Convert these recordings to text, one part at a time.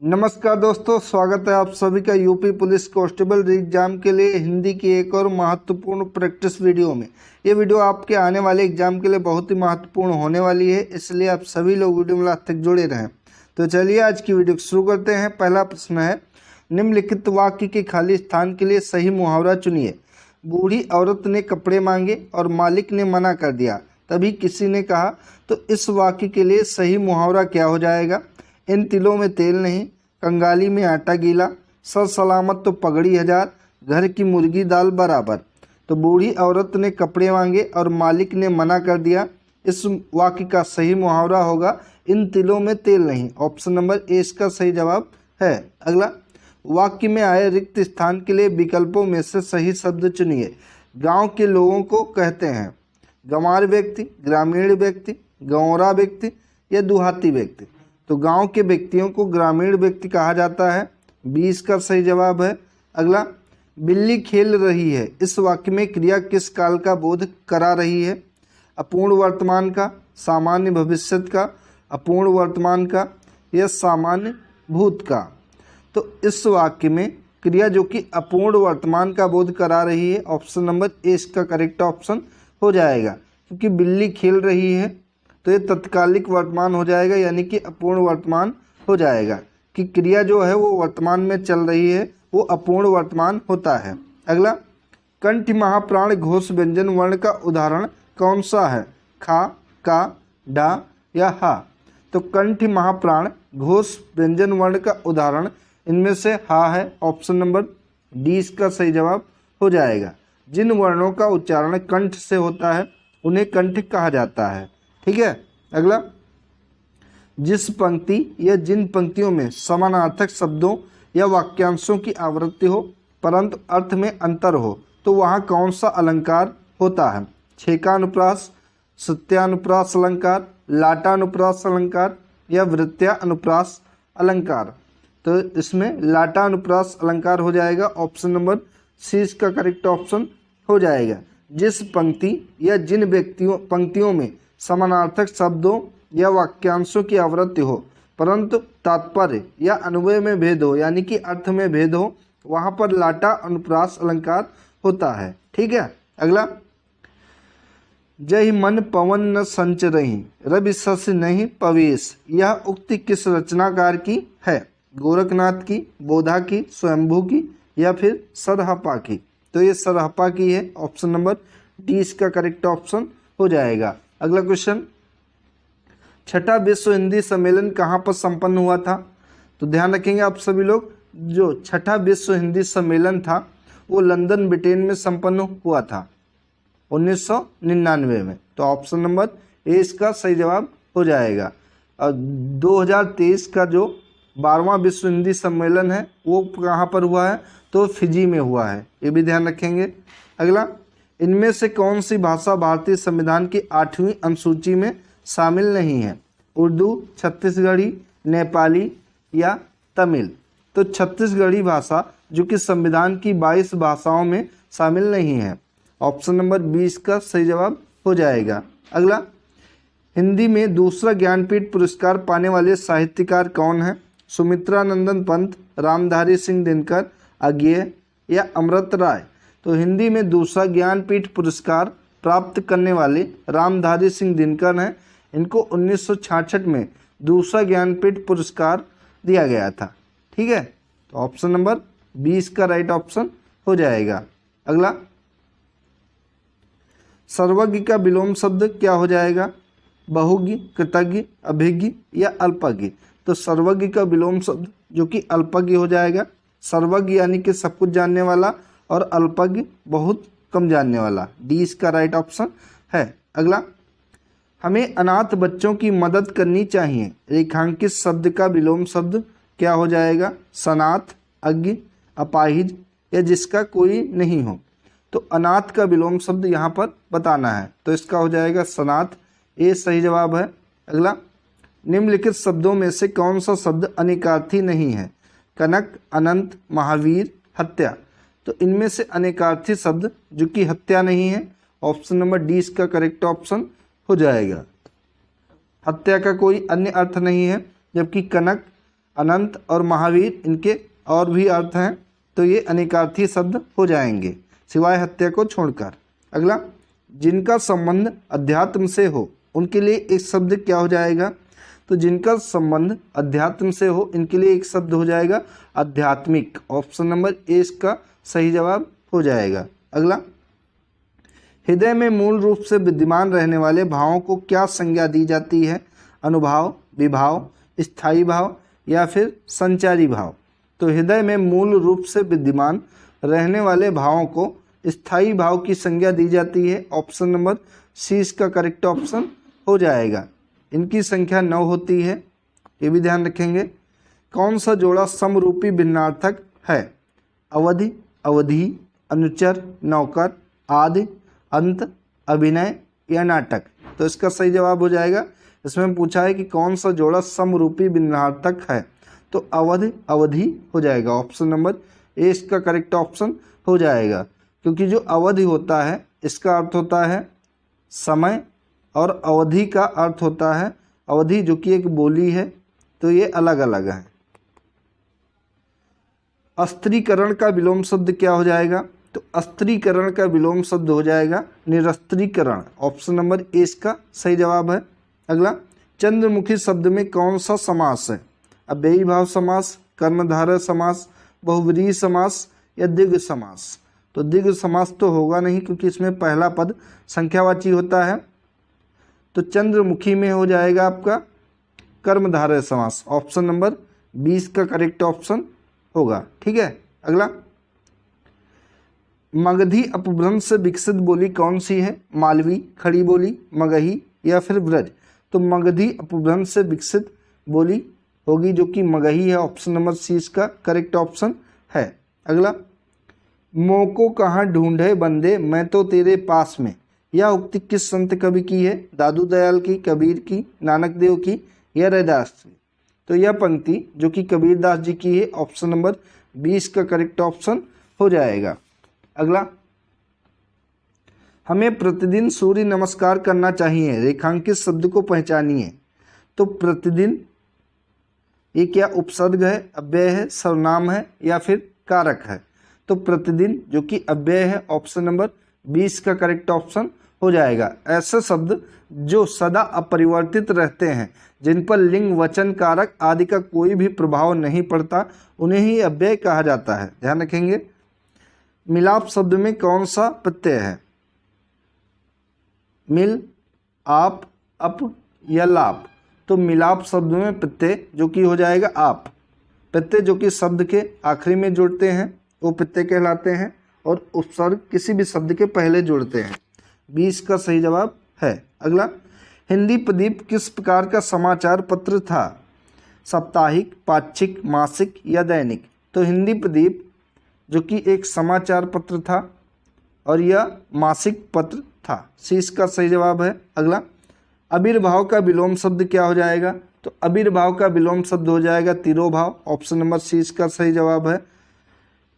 नमस्कार दोस्तों, स्वागत है आप सभी का यूपी पुलिस कांस्टेबल एग्जाम के लिए हिंदी की एक और महत्वपूर्ण प्रैक्टिस वीडियो में। ये वीडियो आपके आने वाले एग्जाम के लिए बहुत ही महत्वपूर्ण होने वाली है, इसलिए आप सभी लोग वीडियो में लास्ट तक जुड़े रहें। तो चलिए आज की वीडियो शुरू करते हैं। पहला प्रश्न है, निम्नलिखित वाक्य के खाली स्थान के लिए सही मुहावरा चुनिए। बूढ़ी औरत ने कपड़े मांगे और मालिक ने मना कर दिया, तभी किसी ने कहा। तो इस वाक्य के लिए सही मुहावरा क्या हो जाएगा? इन तिलों में तेल नहीं, कंगाली में आटा गीला, सर सलामत तो पगड़ी हजार, घर की मुर्गी दाल बराबर। तो बूढ़ी औरत ने कपड़े मांगे और मालिक ने मना कर दिया। इस वाक्य का सही मुहावरा होगा, इन तिलों में तेल नहीं। ऑप्शन नंबर ए इसका सही जवाब है। अगला, वाक्य में आए रिक्त स्थान के लिए विकल्पों में से सही शब्द चुनिए। गांव के लोगों को कहते हैं गंवार व्यक्ति, ग्रामीण व्यक्ति, गंवरा व्यक्ति या देहाती व्यक्ति। तो गांव के व्यक्तियों को ग्रामीण व्यक्ति कहा जाता है। 20 का सही जवाब है। अगला, बिल्ली खेल रही है, इस वाक्य में क्रिया किस काल का बोध करा रही है? अपूर्ण वर्तमान का, सामान्य भविष्यत का, अपूर्ण वर्तमान का या सामान्य भूत का। तो इस वाक्य में क्रिया जो कि अपूर्ण वर्तमान का बोध करा रही है, ऑप्शन नंबर ए इसका करेक्ट ऑप्शन हो जाएगा। क्योंकि बिल्ली खेल रही है तो ये तत्कालिक वर्तमान हो जाएगा, यानी कि अपूर्ण वर्तमान हो जाएगा। कि क्रिया जो है वो वर्तमान में चल रही है, वो अपूर्ण वर्तमान होता है। अगला, कंठ महाप्राण घोष व्यंजन वर्ण का उदाहरण कौन सा है? खा, का, डा या हा। तो कंठ महाप्राण घोष व्यंजन वर्ण का उदाहरण इनमें से हा है। ऑप्शन नंबर डी इसका सही जवाब हो जाएगा। जिन वर्णों का उच्चारण कंठ से होता है उन्हें कंठ कहा जाता है। ठीक है। अगला, जिस पंक्ति या जिन पंक्तियों में समानार्थक शब्दों या वाक्यांशों की आवृत्ति हो परंतु अर्थ में अंतर हो तो वहाँ कौन सा अलंकार होता है? छेकानुप्रास, सत्यानुप्रास अलंकार, लाटानुप्रास अलंकार या वृत्यानुप्रास अलंकार। तो इसमें लाटानुप्रास अलंकार हो जाएगा। ऑप्शन नंबर सी इसका करेक्ट ऑप्शन हो जाएगा। जिस पंक्ति या जिन पंक्तियों में समानार्थक शब्दों या वाक्यांशों की आवृत्ति हो परंतु तात्पर्य या अन्वय में भेद हो, यानी कि अर्थ में भेद हो, वहाँ पर लाटा अनुप्रास अलंकार होता है। ठीक है। अगला, जय मन पवन न संचरहि, रवि शशि नहीं पवेश। यह उक्ति किस रचनाकार की है? गोरखनाथ की, बोधा की, स्वयंभू की या फिर सरहपा की। तो ये सरहपा की है। ऑप्शन नंबर डी इसका करेक्ट ऑप्शन हो जाएगा। अगला क्वेश्चन, छठा विश्व हिंदी सम्मेलन कहाँ पर संपन्न हुआ था? तो ध्यान रखेंगे आप सभी लोग, जो छठा विश्व हिंदी सम्मेलन था वो लंदन ब्रिटेन में संपन्न हुआ था 1999 में। तो ऑप्शन नंबर ए इसका सही जवाब हो जाएगा। और 2023 का जो 12वां विश्व हिंदी सम्मेलन है वो कहाँ पर हुआ है? तो फिजी में हुआ है, ये भी ध्यान रखेंगे। अगला, इनमें से कौन सी भाषा भारतीय संविधान की 8वीं अनुसूची में शामिल नहीं है? उर्दू, छत्तीसगढ़ी, नेपाली या तमिल। तो छत्तीसगढ़ी भाषा जो कि संविधान की 22 भाषाओं में शामिल नहीं है। ऑप्शन नंबर 20 का सही जवाब हो जाएगा। अगला, हिंदी में दूसरा ज्ञानपीठ पुरस्कार पाने वाले साहित्यकार कौन है? सुमित्रा नंदन पंत, रामधारी सिंह दिनकर, अज्ञेय या अमृत राय। तो हिंदी में दूसरा ज्ञानपीठ पुरस्कार प्राप्त करने वाले रामधारी सिंह दिनकर हैं। इनको 1966 में दूसरा ज्ञानपीठ पुरस्कार दिया गया था। ठीक है। तो ऑप्शन नंबर 20 का राइट ऑप्शन हो जाएगा। अगला, सर्वज्ञ का विलोम शब्द क्या हो जाएगा? बहुज्ञ, कृतज्ञ, अभिज्ञ या अल्पज्ञ। तो सर्वज्ञ का विलोम शब्द जो कि अल्पज्ञ हो जाएगा। सर्वज्ञ यानी कि सब कुछ जानने वाला और अल्पज्ञ बहुत कम जानने वाला। डी इसका राइट ऑप्शन है। अगला, हमें अनाथ बच्चों की मदद करनी चाहिए, रेखांकित शब्द का विलोम शब्द क्या हो जाएगा? सनाथ, अज्ञ, अपाहिज या जिसका कोई नहीं हो। तो अनाथ का विलोम शब्द यहाँ पर बताना है, तो इसका हो जाएगा सनाथ, ये सही जवाब है। अगला, निम्नलिखित शब्दों में से कौन सा शब्द अनेकार्थी नहीं है? कनक, अनंत, महावीर, हत्या। तो इनमें से अनेकार्थी शब्द जो कि हत्या नहीं है। ऑप्शन नंबर डी इसका करेक्ट ऑप्शन हो जाएगा। हत्या का कोई अन्य अर्थ नहीं है, जबकि कनक, अनंत और महावीर इनके और भी अर्थ हैं, तो ये अनेकार्थी शब्द हो जाएंगे सिवाय हत्या को छोड़कर। अगला, जिनका संबंध अध्यात्म से हो उनके लिए एक शब्द क्या हो जाएगा? तो जिनका संबंध अध्यात्म से हो इनके लिए एक शब्द हो जाएगा आध्यात्मिक। ऑप्शन नंबर ए इसका सही जवाब हो जाएगा। अगला, हृदय में मूल रूप से विद्यमान रहने वाले भावों को क्या संज्ञा दी जाती है? अनुभाव, विभाव, स्थायी भाव या फिर संचारी भाव। तो हृदय में मूल रूप से विद्यमान रहने वाले भावों को स्थायी भाव की संज्ञा दी जाती है। ऑप्शन नंबर सी इसका करेक्ट ऑप्शन हो जाएगा। इनकी संख्या 9 होती है, ये भी ध्यान रखेंगे। कौन सा जोड़ा समरूपी भिन्नार्थक है? अवधि, अवधि, अनुचर, नौकर, आदि, अंत, अभिनय या नाटक। तो इसका सही जवाब हो जाएगा। इसमें पूछा है कि कौन सा जोड़ा समरूपी भिन्नार्थक है, तो अवधि, अवधि हो जाएगा। ऑप्शन नंबर ए इसका करेक्ट ऑप्शन हो जाएगा, क्योंकि जो अवधि होता है इसका अर्थ होता है समय और अवधि का अर्थ होता है अवधि, जो कि एक बोली है, तो ये अलग अलग है। अस्त्रीकरण का विलोम शब्द क्या हो जाएगा? तो अस्त्रीकरण का विलोम शब्द हो जाएगा निरस्त्रीकरण। ऑप्शन नंबर ए इसका सही जवाब है। अगला, चंद्रमुखी शब्द में कौन सा समास है? अव्ययी भाव समास, कर्मधारय समास, बहुव्रीहि समास या द्विगु समास। तो द्विगु समास तो होगा नहीं, क्योंकि इसमें पहला पद संख्यावाची होता है। तो चंद्रमुखी में हो जाएगा आपका कर्मधारय समास। ऑप्शन नंबर 20 का करेक्ट ऑप्शन होगा। ठीक है। अगला, मगधी अपभ्रंश से विकसित बोली कौन सी है? मालवी, खड़ी बोली, मगही या फिर ब्रज। तो मगधी अपभ्रंश से विकसित बोली होगी जो कि मगही है। ऑप्शन नंबर सी इसका करेक्ट ऑप्शन है। अगला, मोको कहाँ ढूंढे बंदे मैं तो तेरे पास में, यह उक्ति किस संत कवि की है? दादू दयाल की, कबीर की, नानक देव की या रैदास की। तो यह पंक्ति जो कि कबीरदास जी की है। ऑप्शन नंबर 20 का करेक्ट ऑप्शन हो जाएगा। अगला, हमें प्रतिदिन सूर्य नमस्कार करना चाहिए, रेखांकित शब्द को पहचानिए। तो प्रतिदिन ये क्या उपसर्ग है, अव्यय है, सर्वनाम है या फिर कारक है? तो प्रतिदिन जो कि अव्यय है। ऑप्शन नंबर 20 का करेक्ट ऑप्शन हो जाएगा। ऐसे शब्द जो सदा अपरिवर्तित रहते हैं, जिन पर लिंग, वचन, कारक आदि का कोई भी प्रभाव नहीं पड़ता, उन्हें ही अव्यय कहा जाता है। ध्यान रखेंगे। मिलाप शब्द में कौन सा प्रत्यय है? मिल, आप, अप या लाप। तो मिलाप शब्द में प्रत्यय जो कि हो जाएगा आप। प्रत्यय जो कि शब्द के आखिरी में जुड़ते हैं वो प्रत्यय कहलाते हैं, और उपसर्ग किसी भी शब्द के पहले जुड़ते हैं। 20 का सही जवाब है। अगला, हिंदी प्रदीप किस प्रकार का समाचार पत्र था? साप्ताहिक, पाक्षिक, मासिक या दैनिक। तो हिंदी प्रदीप जो कि एक समाचार पत्र था और यह मासिक पत्र था। सी इसका सही जवाब है। अगला, आविर्भाव का विलोम शब्द क्या हो जाएगा? तो आविर्भाव का विलोम शब्द हो जाएगा तिरोभाव। ऑप्शन नंबर सी इसका सही जवाब है।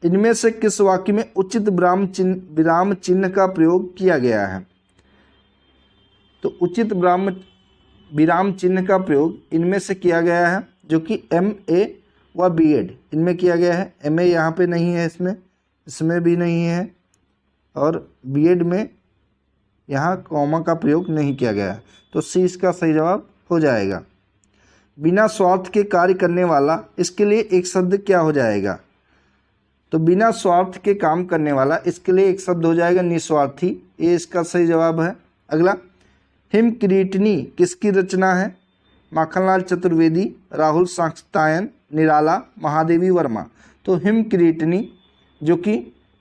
इनमें से किस वाक्य में उचित विराम चिन्ह का प्रयोग किया गया है? तो उचित विराम चिन्ह का प्रयोग इनमें से किया गया है जो कि MA व BEd इनमें किया गया है। MA यहाँ पे नहीं है, इसमें भी नहीं है, और BEd में यहाँ कॉमा का प्रयोग नहीं किया गया है। तो सी इसका सही जवाब हो जाएगा। बिना स्वार्थ के कार्य करने वाला, इसके लिए एक शब्द क्या हो जाएगा? तो बिना स्वार्थ के काम करने वाला, इसके लिए एक शब्द हो जाएगा निस्वार्थी। ये इसका सही जवाब है। अगला, हिमकिरीटनी किसकी रचना है? माखनलाल चतुर्वेदी, राहुल साक्ष्तायन, निराला, महादेवी वर्मा। तो हिमकिरीटनी जो कि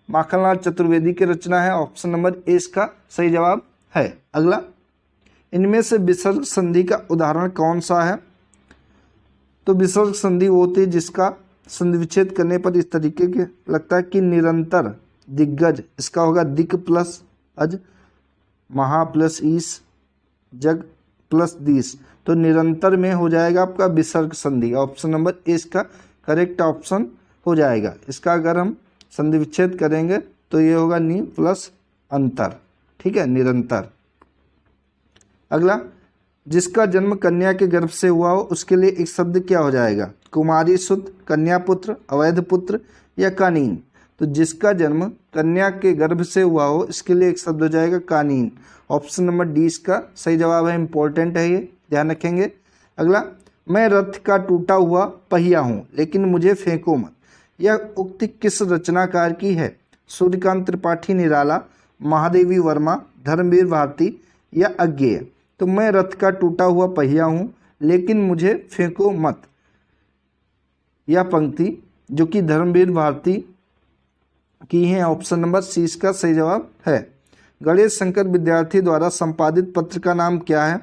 माखनलाल चतुर्वेदी की रचना है। ऑप्शन नंबर ए इसका सही जवाब है। अगला, इनमें से विसर्ग संधि का उदाहरण कौन सा है? तो विसर्ग संधि वो होती है जिसका संधि विच्छेद करने पर इस तरीके के लगता है कि निरंतर, दिग्गज, इसका होगा दिक प्लस अज, महा plus is, jug plus this. तो निरंतर में हो जाएगा आपका विसर्ग संधि। ऑप्शन नंबर ए इसका करेक्ट ऑप्शन हो जाएगा। इसका अगर हम संधि विच्छेद करेंगे तो ये होगा नि प्लस अंतर। ठीक है, निरंतर। अगला, जिसका जन्म कन्या के गर्भ से हुआ हो उसके लिए एक शब्द क्या हो जाएगा? कुमारी सुत, कन्या पुत्र, अवैध पुत्र या कानीन। तो जिसका जन्म कन्या के गर्भ से हुआ हो इसके लिए एक शब्द हो जाएगा कानीन। ऑप्शन नंबर डी इसका सही जवाब है। इंपॉर्टेंट है, ये ध्यान रखेंगे। अगला, मैं रथ का टूटा हुआ पहिया हूँ लेकिन मुझे फेंको मत। यह उक्ति किस रचनाकार की है? सूर्यकांत त्रिपाठी निराला, महादेवी वर्मा, धर्मवीर भारती या अज्ञेय। तो मैं रथ का टूटा हुआ पहिया हूँ लेकिन मुझे फेंको मत, यह पंक्ति जो कि धर्मवीर भारती की है, ऑप्शन नंबर सी इसका सही जवाब है। गणेश शंकर विद्यार्थी द्वारा संपादित पत्र का नाम क्या है?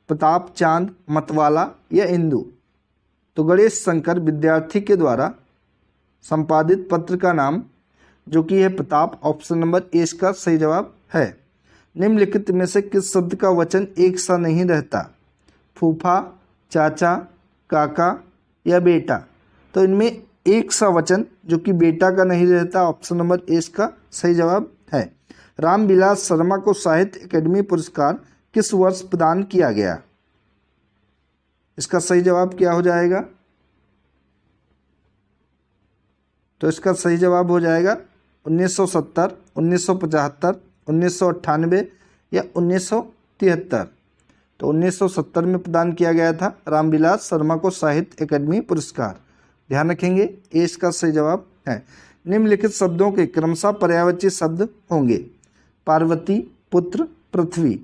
प्रताप, चांद, मतवाला या इंदु। तो गणेश शंकर विद्यार्थी के द्वारा संपादित पत्र का नाम जो कि है प्रताप, ऑप्शन नंबर ए इसका सही जवाब है। निम्नलिखित में से किस शब्द का वचन एक सा नहीं रहता? फूफा, चाचा, काका या बेटा। तो इनमें एक सा वचन जो कि बेटा का नहीं रहता, ऑप्शन नंबर ए इसका सही जवाब है। रामविलास शर्मा को साहित्य अकादमी पुरस्कार किस वर्ष प्रदान किया गया? इसका सही जवाब क्या हो जाएगा? तो इसका सही जवाब हो जाएगा 1970, 1975, 1998 या 1973। तो 1970 में प्रदान किया गया था रामविलास शर्मा को साहित्य अकादमी पुरस्कार। ध्यान रखेंगे, ए इसका सही जवाब है। निम्नलिखित शब्दों के क्रमशः पर्यायवाची शब्द होंगे? पार्वती, पुत्र, पृथ्वी।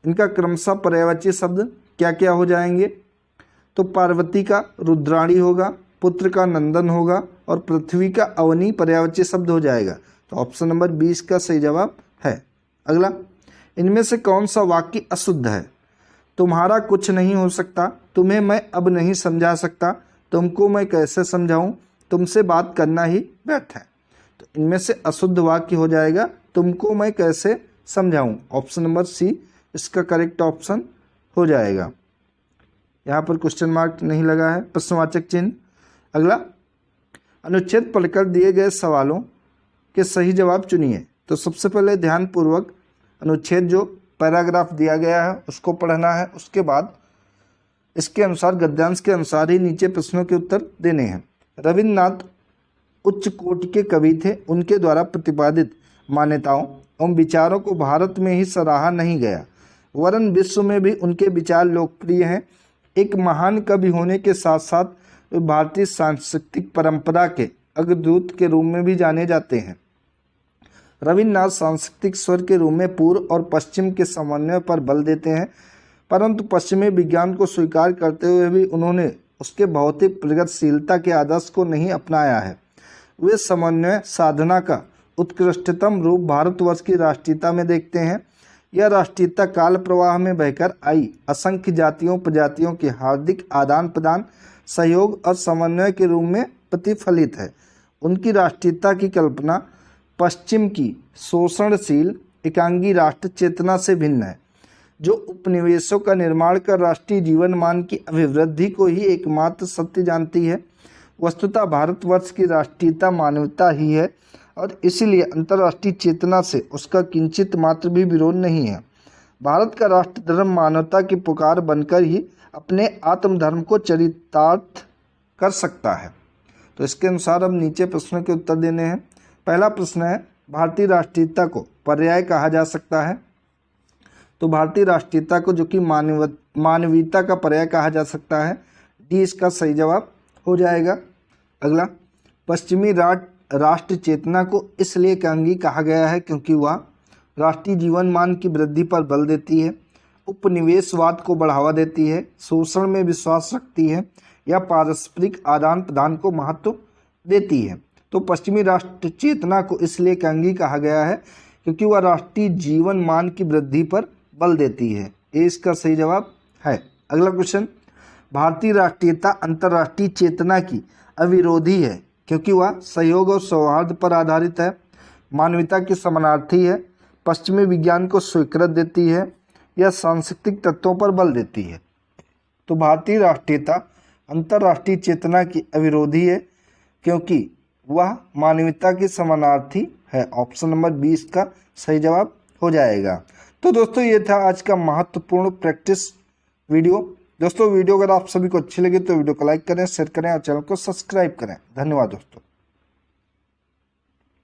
इनका क्रमशः पर्यायवाची शब्द क्या क्या हो जाएंगे? तो पार्वती का रुद्राणी होगा, पुत्र का नंदन होगा और पृथ्वी का अवनी पर्यायवाची शब्द हो जाएगा। तो ऑप्शन नंबर 20 का सही जवाब है। अगला, इनमें से कौन सा वाक्य अशुद्ध है? तुम्हारा कुछ नहीं हो सकता, तुम्हें मैं अब नहीं समझा सकता, तुमको मैं कैसे समझाऊं, तुमसे बात करना ही व्यर्थ है। तो इनमें से अशुद्ध वाक्य हो जाएगा तुमको मैं कैसे समझाऊं, ऑप्शन नंबर सी इसका करेक्ट ऑप्शन हो जाएगा। यहाँ पर क्वेश्चन मार्क नहीं लगा है, प्रश्नवाचक चिन्ह। अगला, अनुच्छेद पढ़कर दिए गए सवालों के सही जवाब चुनिए। तो सबसे पहले ध्यानपूर्वक अनुच्छेद जो पैराग्राफ दिया गया है उसको पढ़ना है, उसके बाद इसके अनुसार गद्यांश के अनुसार ही नीचे प्रश्नों के उत्तर देने हैं। रविन्द्रनाथ उच्च कोटि के कवि थे, उनके द्वारा प्रतिपादित मान्यताओं एवं विचारों को भारत में ही सराहा नहीं गया, वरन विश्व में भी उनके विचार लोकप्रिय हैं। एक महान कवि होने के साथ साथ वे भारतीय सांस्कृतिक परंपरा के अग्रदूत के रूप में भी जाने जाते हैं। रविन्द्रनाथ सांस्कृतिक स्वर के रूप में पूर्व और पश्चिम के समन्वय पर बल देते हैं, परंतु पश्चिमी विज्ञान को स्वीकार करते हुए भी उन्होंने उसके भौतिक प्रगतिशीलता के आदर्श को नहीं अपनाया है। वे समन्वय साधना का उत्कृष्टतम रूप भारतवर्ष की राष्ट्रीयता में देखते हैं। यह राष्ट्रीयता काल प्रवाह में बहकर आई असंख्य जातियों प्रजातियों के हार्दिक आदान प्रदान, सहयोग और समन्वय के रूप में प्रतिफलित है। उनकी राष्ट्रीयता की कल्पना पश्चिम की शोषणशील एकांगी राष्ट्र चेतना से भिन्न है, जो उपनिवेशों का निर्माण कर राष्ट्रीय जीवन मान की अभिवृद्धि को ही एकमात्र सत्य जानती है। वस्तुतः भारतवर्ष की राष्ट्रीयता मानवता ही है और इसलिए अंतर्राष्ट्रीय चेतना से उसका किंचित मात्र भी विरोध नहीं है। भारत का राष्ट्र धर्म मानवता की पुकार बनकर ही अपने आत्मधर्म को चरितार्थ कर सकता है। तो इसके अनुसार अब नीचे प्रश्नों के उत्तर देने हैं। पहला प्रश्न है, भारतीय राष्ट्रीयता को पर्याय कहा जा सकता है? तो भारतीय राष्ट्रीयता को जो कि मानवीयता का पर्याय कहा जा सकता है, डी इसका सही जवाब हो जाएगा। अगला, पश्चिमी राष्ट्र चेतना को इसलिए एकांगी कहा गया है क्योंकि वह राष्ट्रीय जीवन मान की वृद्धि पर बल देती है, उपनिवेशवाद को बढ़ावा देती है, शोषण में विश्वास रखती है या पारस्परिक आदान प्रदान को महत्व देती है। तो पश्चिमी राष्ट्र चेतना को इसलिए एकांगी कहा गया है क्योंकि वह राष्ट्रीय जीवन मान की वृद्धि पर बल देती है। ये इसका सही जवाब है। अगला क्वेश्चन, भारतीय राष्ट्रीयता अंतर्राष्ट्रीय चेतना की अविरोधी है क्योंकि वह सहयोग और सौहार्द पर आधारित है, मानवता की समानार्थी है, पश्चिमी विज्ञान को स्वीकृत देती है या सांस्कृतिक तत्वों पर बल देती है। तो भारतीय राष्ट्रीयता अंतर्राष्ट्रीय चेतना की अविरोधी है क्योंकि वह मानवता की समानार्थी है। ऑप्शन नंबर 20 का सही जवाब हो जाएगा। तो दोस्तों, ये था आज का महत्वपूर्ण प्रैक्टिस वीडियो। दोस्तों वीडियो अगर आप सभी को अच्छी लगी तो वीडियो को लाइक करें, शेयर करें और चैनल को सब्सक्राइब करें। धन्यवाद दोस्तों।